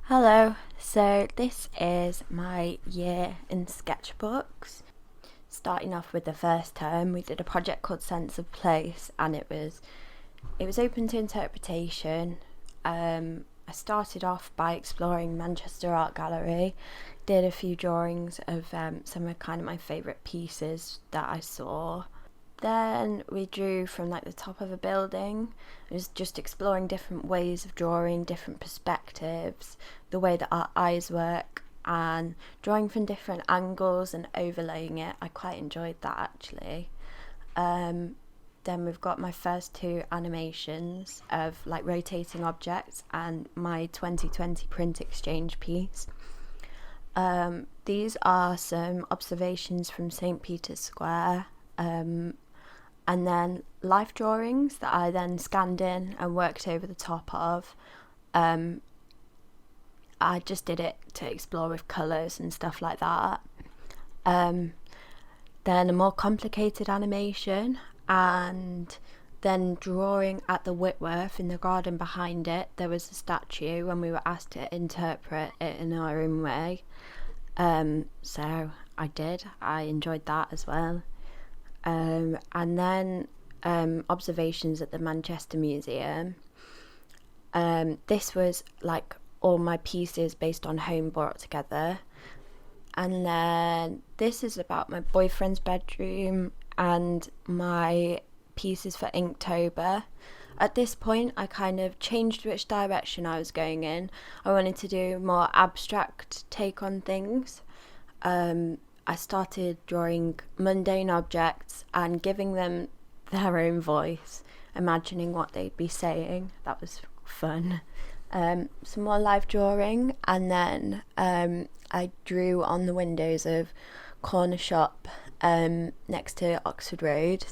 Hello, so this is my year in Sketchbooks. Starting off with the first term, we did a project called Sense of Place, and it was open to interpretation. I started off by exploring Manchester Art Gallery, did a few drawings of some of kind of my favourite pieces that I saw. Then we drew from like the top of a building. It was just exploring different ways of drawing, different perspectives, the way that our eyes work, and drawing from different angles and overlaying it. I quite enjoyed that actually. Then we've got my first two animations of like rotating objects and my 2020 print exchange piece. These are some observations from St. Peter's Square. And then life drawings that I then scanned in and worked over the top of. I just did it to explore with colours and stuff like that. Then a more complicated animation, and then drawing at the Whitworth in the garden behind it. There was a statue and we were asked to interpret it in our own way. So I did. I enjoyed that as well. And then observations at the Manchester Museum. This was like all my pieces based on home brought together. And then this is about my boyfriend's bedroom and my pieces for Inktober. At this point, I kind of changed which direction I was going in. I wanted to do a more abstract take on things. I started drawing mundane objects and giving them their own voice, imagining what they'd be saying. That was fun. Some more live drawing, and then I drew on the windows of corner shop next to Oxford Road.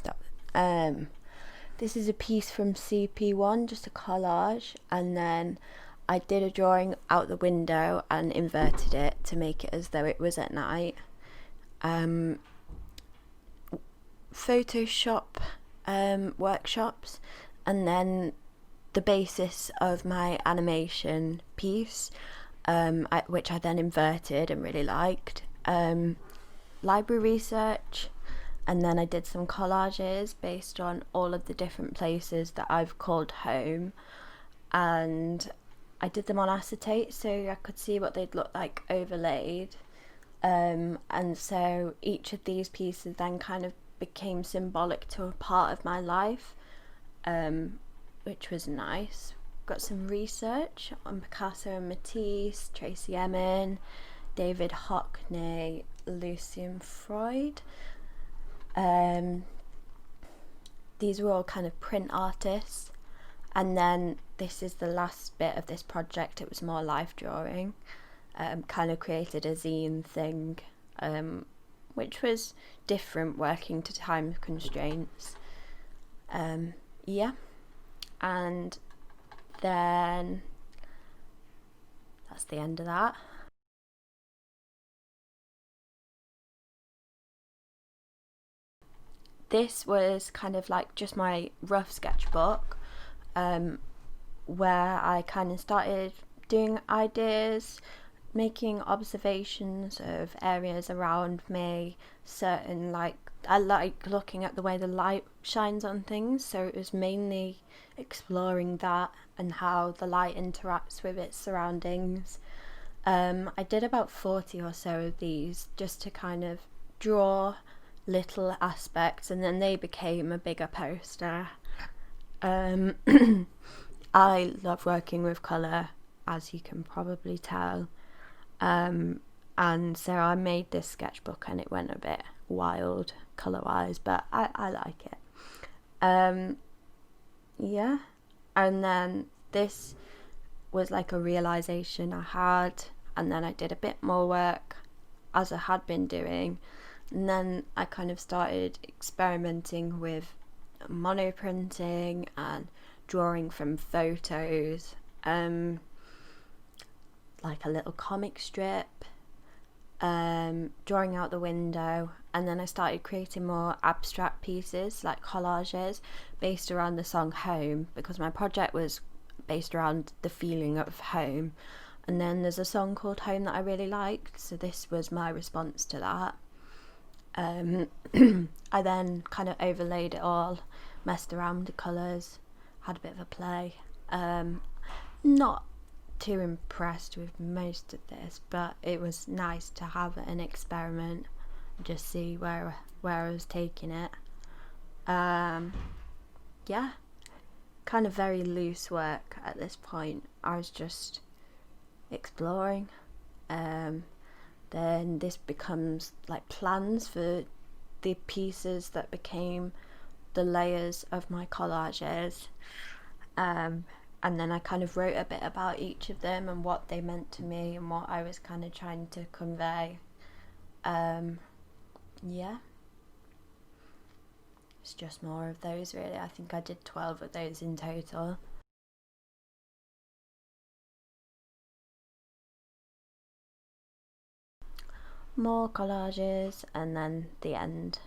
This is a piece from CP1, just a collage, and then I did a drawing out the window and inverted it to make it as though it was at night. Photoshop workshops, and then the basis of my animation piece, which I then inverted and really liked. Library research, and then I did some collages based on all of the different places that I've called home, and I did them on acetate so I could see what they'd look like overlaid. And so each of these pieces then kind of became symbolic to a part of my life, which was nice. Got some research on Picasso and Matisse, Tracy Emin, David Hockney, Lucian Freud. These were all kind of print artists. And then this is the last bit of this project. It was more life drawing. Kind of created a zine thing, which was different, working to time constraints. Yeah, and then that's the end of that. This was kind of like just my rough sketchbook, where I kind of started doing ideas, making observations of areas around me, certain I like looking at the way the light shines on things, so it was mainly exploring that and how the light interacts with its surroundings. I did about 40 or so of these just to kind of draw little aspects, and then they became a bigger poster. I love working with colour, as you can probably tell. And so I made this sketchbook and it went a bit wild colour wise, but I like it. Yeah, and then this was like a realisation I had, and then I did a bit more work as I had been doing, and then I kind of started experimenting with monoprinting and drawing from photos, like a little comic strip, drawing out the window, and then I started creating more abstract pieces like collages based around the song Home, because my project was based around the feeling of home. And then there's a song called Home that I really liked, so this was my response to that. I then kind of overlaid it all, messed around with the colours, had a bit of a play. Not too impressed with most of this, but it was nice to have an experiment, just see where I was taking it. Yeah, kind of very loose work at this point. I was just exploring. Then this becomes like plans for the pieces that became the layers of my collages, and then I kind of wrote a bit about each of them and what they meant to me and what I was kind of trying to convey. Yeah, it's just more of those really. I think I did 12 of those in total. More collages, and then the end.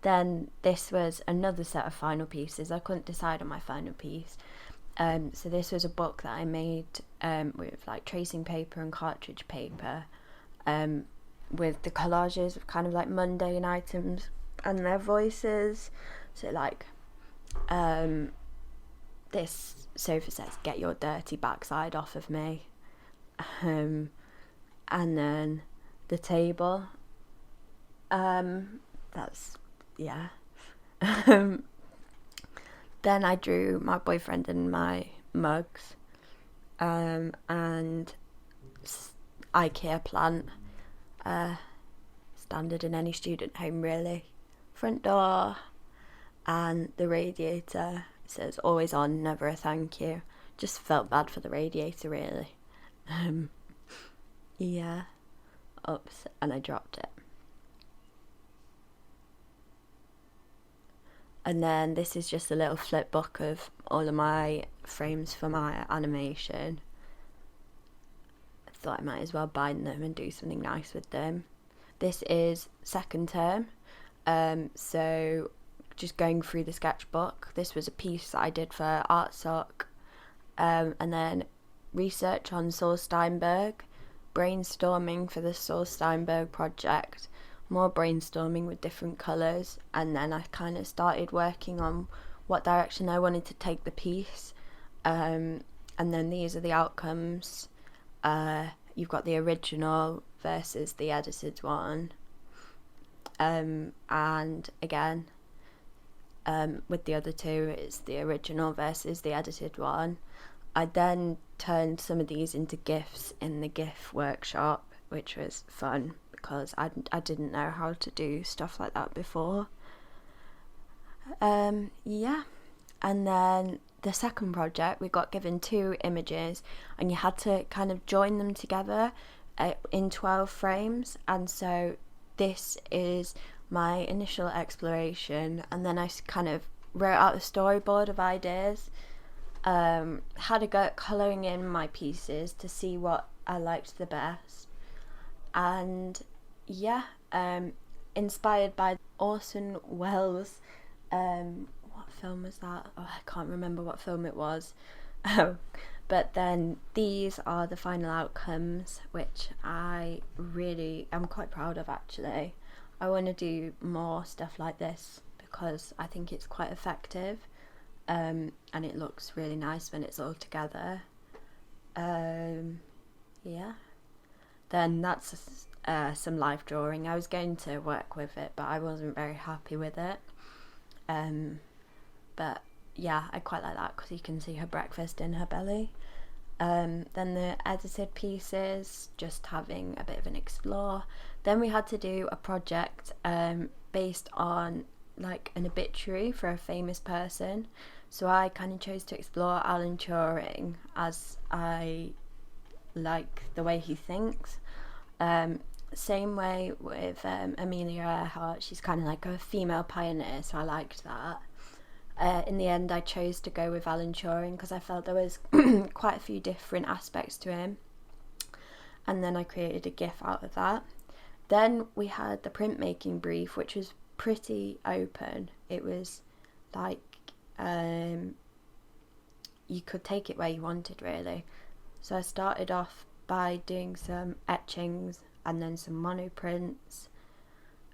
Then this was another set of final pieces. I couldn't decide on my final piece. So this was a book that I made with like tracing paper and cartridge paper, with the collages of kind of like mundane items and their voices. So like this sofa says, "Get your dirty backside off of me." And then the table, that's, yeah. Then I drew my boyfriend and my mugs, and IKEA plant, standard in any student home really. Front door, and the radiator says always on, never a thank you. Just felt bad for the radiator really. Yeah, oops, and I dropped it. And then this is just a little flip book of all of my frames for my animation. I thought I might as well bind them and do something nice with them. This is second term, so just going through the sketchbook. This was a piece that I did for Art Sock, and then research on Saul Steinberg, brainstorming for the Saul Steinberg project, more brainstorming with different colours, and then I kind of started working on what direction I wanted to take the piece, and then these are the outcomes. You've got the original versus the edited one, and again, with the other two it's the original versus the edited one. I then turned some of these into GIFs in the GIF workshop, which was fun because I didn't know how to do stuff like that before. Yeah, and then the second project, we got given 2 images and you had to kind of join them together in 12 frames, and so this is my initial exploration, and then I kind of wrote out a storyboard of ideas, had a go at colouring in my pieces to see what I liked the best, and yeah, inspired by Orson Welles, what film was that? Oh, I can't remember what film it was. But then these are the final outcomes, which I really am quite proud of actually. I want to do more stuff like this because I think it's quite effective, and it looks really nice when it's all together. Yeah. Then that's some live drawing. I was going to work with it, but I wasn't very happy with it. But yeah, I quite like that because you can see her breakfast in her belly. Then the edited pieces, just having a bit of an explore. Then we had to do a project based on like an obituary for a famous person. So I kind of chose to explore Alan Turing, as I like the way he thinks. Same way with Amelia Earhart. She's kind of like a female pioneer, so I liked that. In the end I chose to go with Alan Turing because I felt there was quite a few different aspects to him, and then I created a GIF out of that. Then we had the printmaking brief, which was pretty open. It was like you could take it where you wanted, really. So I started off by doing some etchings and then some monoprints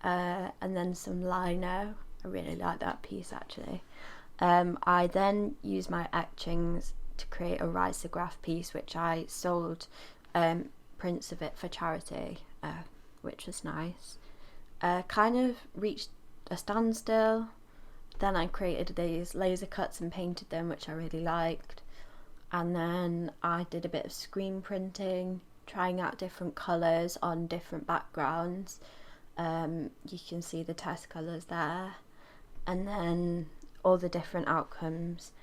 and then some lino. I really like that piece, actually. I then used my etchings to create a risograph piece, which I sold prints of it for charity, which was nice. Kind of reached a standstill. Then I created these laser cuts and painted them, which I really liked. And then I did a bit of screen printing, trying out different colours on different backgrounds. You can see the test colours there. And then all the different outcomes.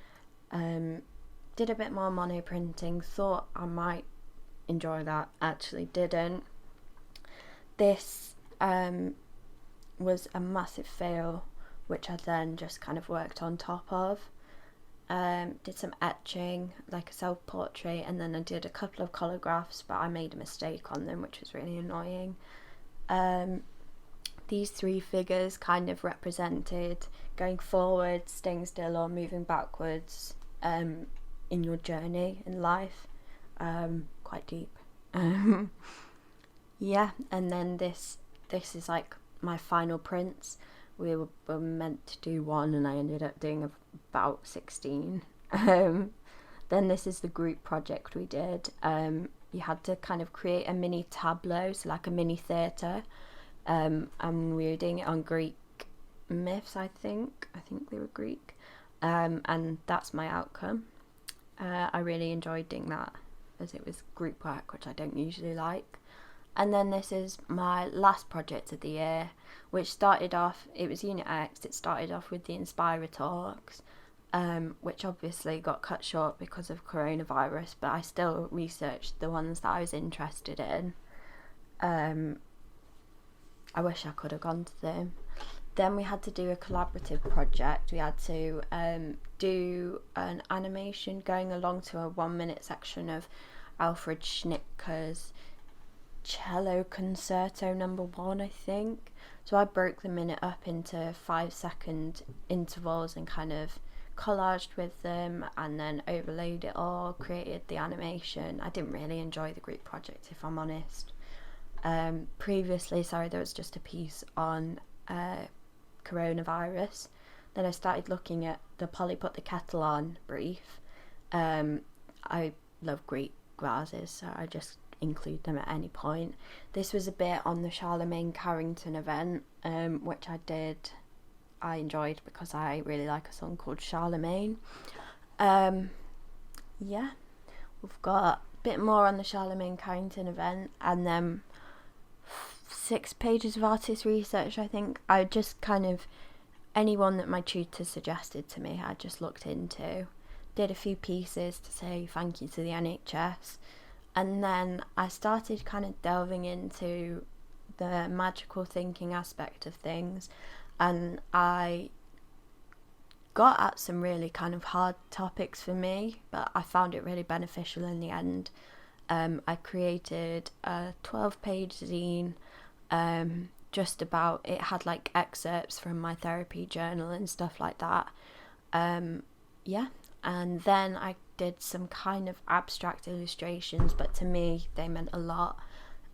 Did a bit more mono printing, thought I might enjoy that, actually didn't. This was a massive fail, which I then just kind of worked on top of. Did some etching, like a self-portrait, and then I did a couple of collagraphs, but I made a mistake on them, which was really annoying. These three figures kind of represented going forward, staying still, or moving backwards in your journey in life. Quite deep. Yeah, and then this is like my final prints. We were meant to do one and I ended up doing about 16. Then this is the group project we did. You had to kind of create a mini tableau, so like a mini theatre, and we were doing it on Greek myths, I think they were Greek, and that's my outcome. I really enjoyed doing that, as it was group work, which I don't usually like. And then this is my last project of the year, which started off, it was Unit X, it started off with the Inspira talks, which obviously got cut short because of coronavirus, but I still researched the ones that I was interested in. I wish I could have gone to them. Then we had to do a collaborative project. We had to do an animation going along to a 1-minute section of Alfred Schnittker's Cello Concerto No. 1, I think. So I broke the minute up into 5-second intervals and kind of collaged with them and then overlaid it all, created the animation. I didn't really enjoy the group project, if I'm honest. Previously, there was just a piece on coronavirus. Then I started looking at the Polly Put the Kettle On brief. I love Greek vases, so I just include them at any point. This was a bit on the Charlemagne Carrington event, which I enjoyed because I really like a song called Charlemagne. Yeah, we've got a bit more on the Charlemagne Carrington event, and then 6 pages of artist research, I think. I just kind of, anyone that my tutor suggested to me, I just looked into, did a few pieces to say thank you to the NHS. And then I started kind of delving into the magical thinking aspect of things, and I got at some really kind of hard topics for me, but I found it really beneficial in the end. I created a 12-page zine, just about, it had like excerpts from my therapy journal and stuff like that. Yeah, and then I did some kind of abstract illustrations, but to me they meant a lot.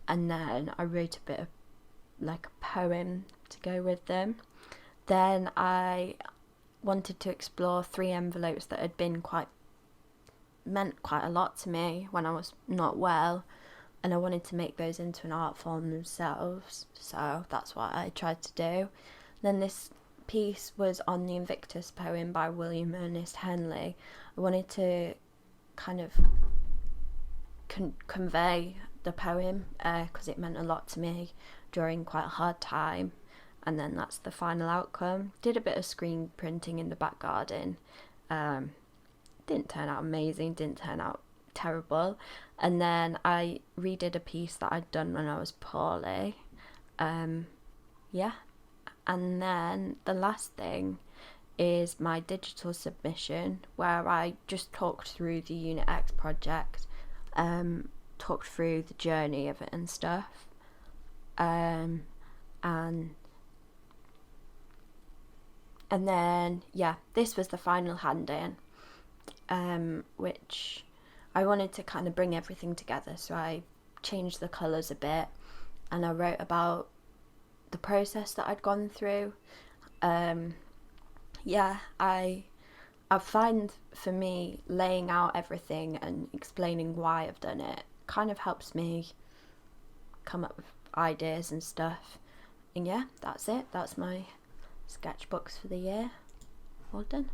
And then I wrote a bit of like a poem to go with them. Then I wanted to explore 3 envelopes that had been meant quite a lot to me when I was not well, and I wanted to make those into an art form themselves, so that's what I tried to do. Then this piece was on the Invictus poem by William Ernest Henley. I wanted to kind of convey the poem because it meant a lot to me during quite a hard time, and then that's the final outcome. Did a bit of screen printing in the back garden. Didn't turn out amazing, didn't turn out terrible. And then I redid a piece that I'd done when I was poorly. Yeah. And then the last thing is my digital submission, where I just talked through the Unit X project, talked through the journey of it and stuff. and then yeah, this was the final hand in, which I wanted to kind of bring everything together, so I changed the colours a bit, and I wrote about the process that I'd gone through. Yeah, I find for me laying out everything and explaining why I've done it kind of helps me come up with ideas and stuff. And yeah, that's it. That's my sketchbooks for the year. All done.